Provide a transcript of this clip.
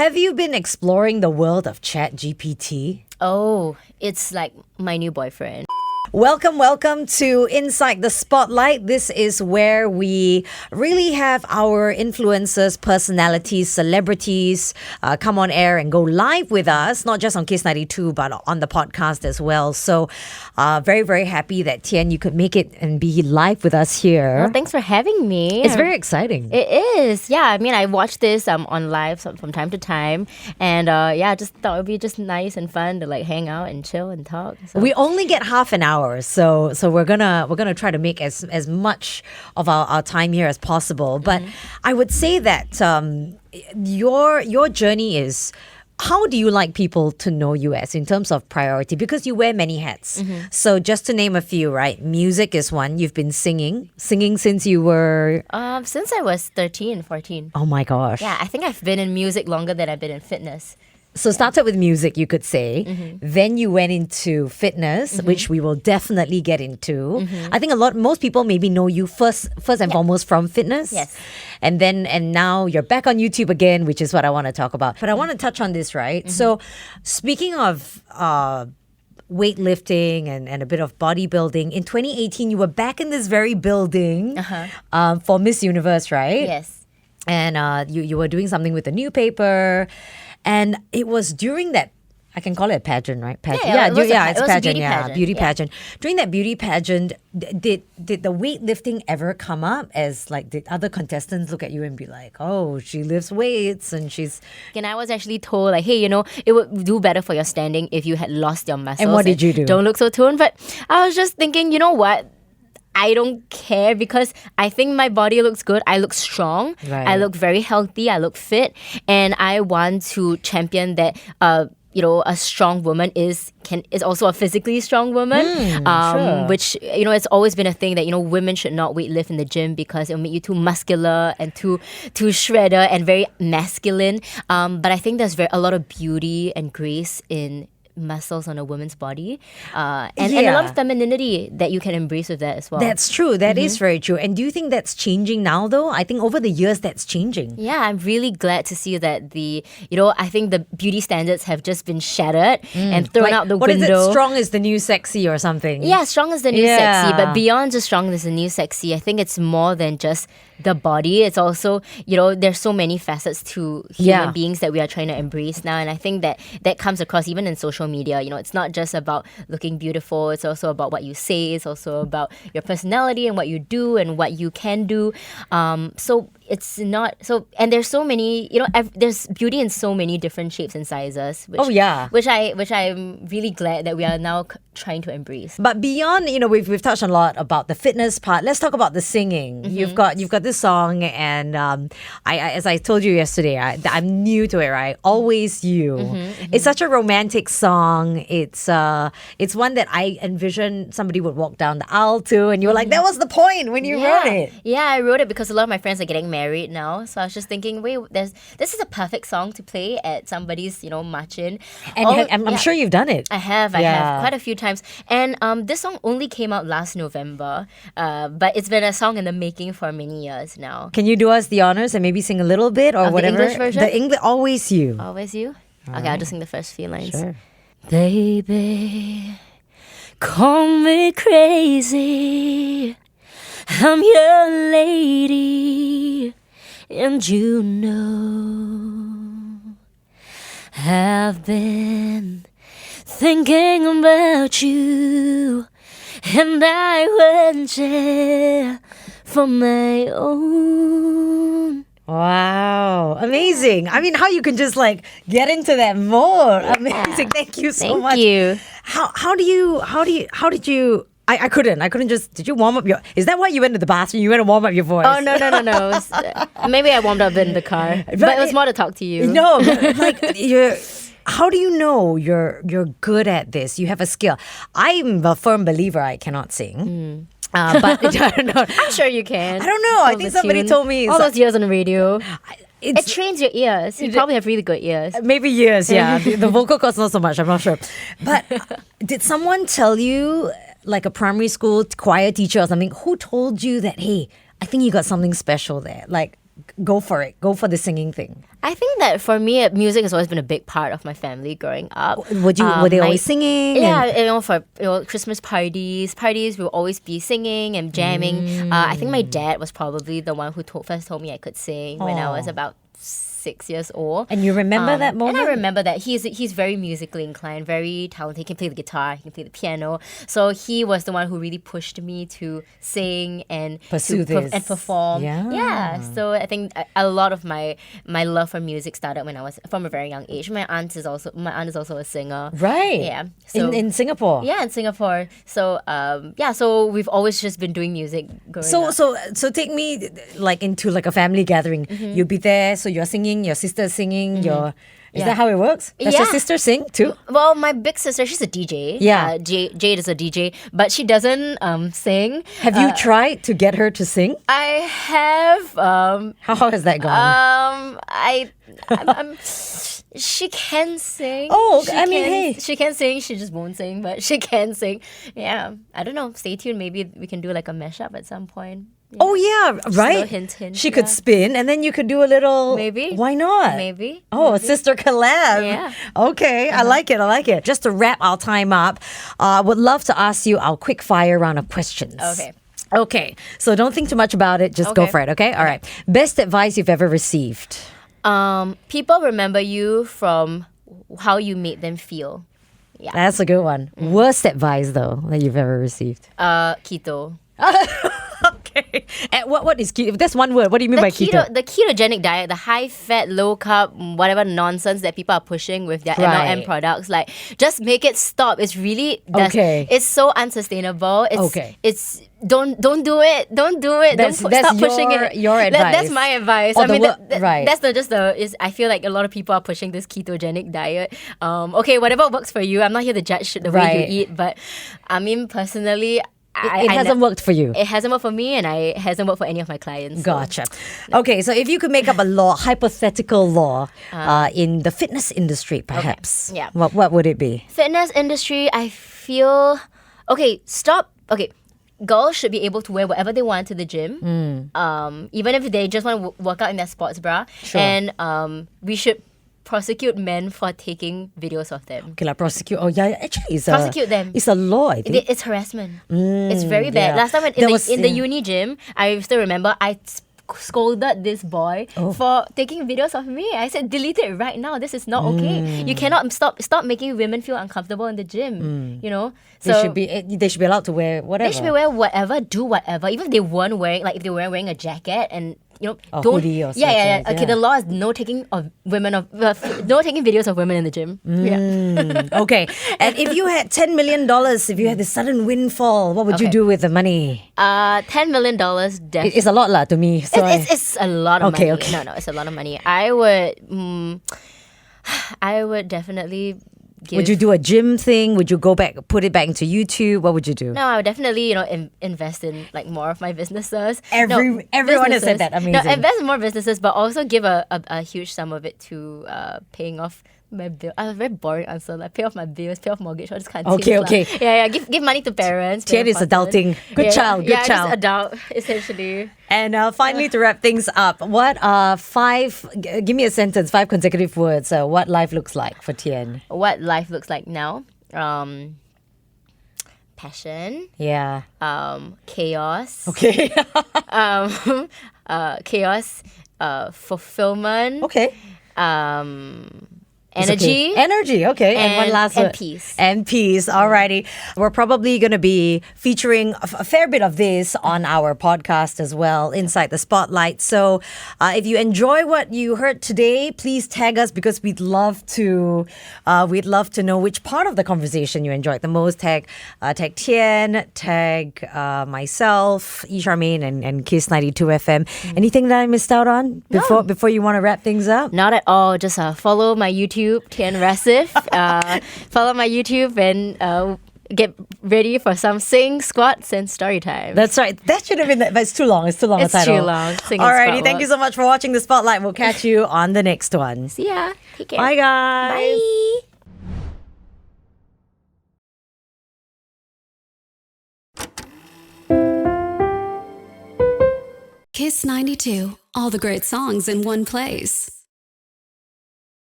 have you been exploring the world of ChatGPT? Oh, it's like my new boyfriend. Welcome to Inside the Spotlight. This is where we really have our influencers, personalities, celebrities come on air and go live with us, not just on Kiss 92, but on the podcast as well. So very, very happy that Tyen, you could make it and be live with us here. Well, thanks for having me. It's very exciting. It is. Yeah, I mean, I watch this on live from time to time. And I just thought it would be just nice and fun to like hang out and chill and talk. So. We only get half an hour. So we're gonna try to make as much of our time here as possible. But I would say that your journey is, how do you like people to know you as in terms of priority? Because you wear many hats. So just to name a few, right? Music is one. You've been singing since you were... Since I was 13, 14. Oh my gosh. Yeah, I think I've been in music longer than I've been in fitness. So started with music, you could say. Then you went into fitness, which we will definitely get into. I think most people maybe know you first and foremost from fitness. Yes. And now you're back on YouTube again, which is what I want to talk about. But I want to touch on this, right? So speaking of weightlifting and a bit of bodybuilding, in 2018 you were back in this very building for Miss Universe, right? Yes. And you were doing something with the new paper. And it was during that, I can call it a pageant, right? Pageant. It's a pageant. Beauty pageant. During that beauty pageant, did the weightlifting ever come up? As like, did other contestants look at you and be like, oh, she lifts weights and she's... And I was actually told like, hey, it would do better for your standing if you had lost your muscles. And what did you do? Don't look so toned. But I was just thinking, you know what? I don't care because I think my body looks good. I look strong. Right. I look very healthy. I look fit. And I want to champion that, a strong woman is also a physically strong woman. Sure. Which, it's always been a thing that, women should not weightlift in the gym because it'll make you too muscular and too shredder and very masculine. But I think there's a lot of beauty and grace in muscles on a woman's body and a lot of femininity that you can embrace with that as well. That's true. That is very true. And do you think that's changing now though? I think over the years that's changing. Yeah, I'm really glad to see that I think the beauty standards have just been shattered and thrown out the what window. What is it? Strong is the new sexy or something? Yeah, strong is the new sexy. But beyond just strong is the new sexy, I think it's more than just the body. It's also, there's so many facets to human beings that we are trying to embrace now. And I think that comes across even in social media. It's not just about looking beautiful. It's also about what you say. It's also about your personality and what you do and what you can do. So it's not so, and there's so many, there's beauty in so many different shapes and sizes. Which I'm really glad that we are now trying to embrace. But beyond, we've touched a lot about the fitness part. Let's talk about the singing. You've got this song, and I as I told you yesterday, I'm new to it, right? Always You. It's such a romantic song. It's one that I envision somebody would walk down the aisle to, and you were like, that was the point when you wrote it. Yeah, I wrote it because a lot of my friends are getting married now, so I was just thinking, this is a perfect song to play at somebody's march-in. And I'm sure you've done it. I have quite a few times. And this song only came out last November, but it's been a song in the making for many years now. Can you do us the honors and maybe sing a little bit or whatever? The English version? The English, Always You. Always You? Okay, I'll just sing the first few lines. Sure. Baby, call me crazy, I'm your lady, and I've been thinking about you, and I want you for my own. Wow, amazing. I mean, how you can just get into that more. Amazing. Thank you so much. Thank you. How did you I couldn't just, did you warm up your, is that why you went to the bathroom? You went to warm up your voice? Oh, no. Maybe I warmed up in the car. But it was more to talk to you. No, how do you know you're good at this? You have a skill. I'm a firm believer I cannot sing. But I don't know. I'm sure you can. I don't know. I think somebody told me. All those years on the radio. It trains your ears. You probably have really good ears. Maybe ears, yeah. The vocal cords not so much, I'm not sure. But did someone tell you, like a primary school choir teacher or something, who told you that, hey, I think you got something special there? Like, go for it, go for the singing thing? I think that for me, music has always been a big part of my family growing up. Were they always singing? Yeah, for Christmas parties, we will always be singing and jamming. I think my dad was probably the one who first told me I could sing when I was about 6 years old. And you remember that moment? And I remember that he's very musically inclined, very talented. He can play the guitar, he can play the piano. So he was the one who really pushed me to sing and pursue this and perform. Yeah. So I think a lot of my love for music started when I was from a very young age. My aunt is also a singer. Right. Yeah. So, in Singapore. Yeah, in Singapore. So so we've always just been doing music growing up. So take me like into like a family gathering. You'll be there, so you're singing, your sister's singing, Is that how it works? Does your sister sing too? Well, my big sister, she's a DJ. Yeah. Jade is a DJ, but she doesn't sing. Have you tried to get her to sing? I have. How has that gone? She can sing. Oh, she can sing. She just won't sing, but she can sing. Yeah, I don't know. Stay tuned. Maybe we can do like a mashup at some point. Yeah. Oh yeah, right. Hint. She could spin, and then you could do a little. Maybe. Why not? Maybe. Oh, a sister collab. Yeah. Okay, I like it. Just to wrap our time up, would love to ask you our quick fire round of questions. Okay. So don't think too much about it. Just go for it. Okay. All right. Best advice you've ever received. People remember you from how you made them feel. Yeah. That's a good one. Worst advice though that you've ever received. Keto. Okay. And what is keto? If that's one word, what do you mean by keto? The ketogenic diet, the high fat, low carb, whatever nonsense that people are pushing with their MLM products, like just make it stop. It's really it's so unsustainable. It's don't do it. Don't do it. Stop pushing it. Your advice. That's my advice. I mean, I feel like a lot of people are pushing this ketogenic diet. Whatever works for you. I'm not here to judge the way you eat, but I mean personally, it hasn't worked for you. It hasn't worked for me, and it hasn't worked for any of my clients. Gotcha. Okay, so if you could make up a law, hypothetical law, in the fitness industry, perhaps, what would it be? Fitness industry, I feel girls should be able to wear whatever they want to the gym, even if they just want to work out in their sports bra. Sure. And we should prosecute men for taking videos of them. Okay, like prosecute. Oh yeah, actually, prosecute them. It's a law. I think it's harassment. It's very bad. Last time in the uni gym, I still remember I scolded this boy for taking videos of me. I said, delete it right now. This is not okay. You cannot stop making women feel uncomfortable in the gym. You know, so they should be allowed to wear whatever. They should be wear whatever, do whatever. Even if they weren't wearing, like if they weren't wearing a jacket and a hoodie or something. Yeah. Okay, the law is no taking videos of women in the gym. Okay, and if you had $10 million, if you had this sudden windfall, what would you do with the money? $10 million. It's a lot to me. So it's a lot of money. Okay. No, it's a lot of money. I would definitely. Would you do a gym thing? Would you put it back into YouTube? What would you do? No, I would definitely, invest in like more of my businesses. Everyone has said that. Amazing. No, invest in more businesses, but also give a huge sum of it to paying off my bill. I have a very boring answer. Like pay off my bills, pay off mortgage, all this kind of things. Okay. Yeah. Give money to parents. Tyen is adulting. Good child. Just adult, essentially. And finally, to wrap things up, what are give me a sentence, 5 consecutive words, what life looks like for Tyen? What life looks like now? Passion. Yeah. Chaos. Okay. Chaos. Fulfillment. Okay. Energy. Energy, okay. And one last word. And peace. And peace, alrighty. We're probably going to be featuring a fair bit of this on our podcast as well, Inside the Spotlight. So if you enjoy what you heard today, please tag us because we'd love to know which part of the conversation you enjoyed the most. Tag Tyen, tag myself, Charmaine, and Kiss 92 FM. Anything that I missed out on before you want to wrap things up? Not at all. Just follow my YouTube, Tyen Rasif. Follow my YouTube and get ready for some sing, squats, and story time. That's right. That should have been but it's too long. It's too long a title. It's too long. Alrighty, thank you so much for watching the Spotlight. We'll catch you on the next one. See ya. Take care. Bye, guys. Bye. Kiss 92. All the great songs in one place.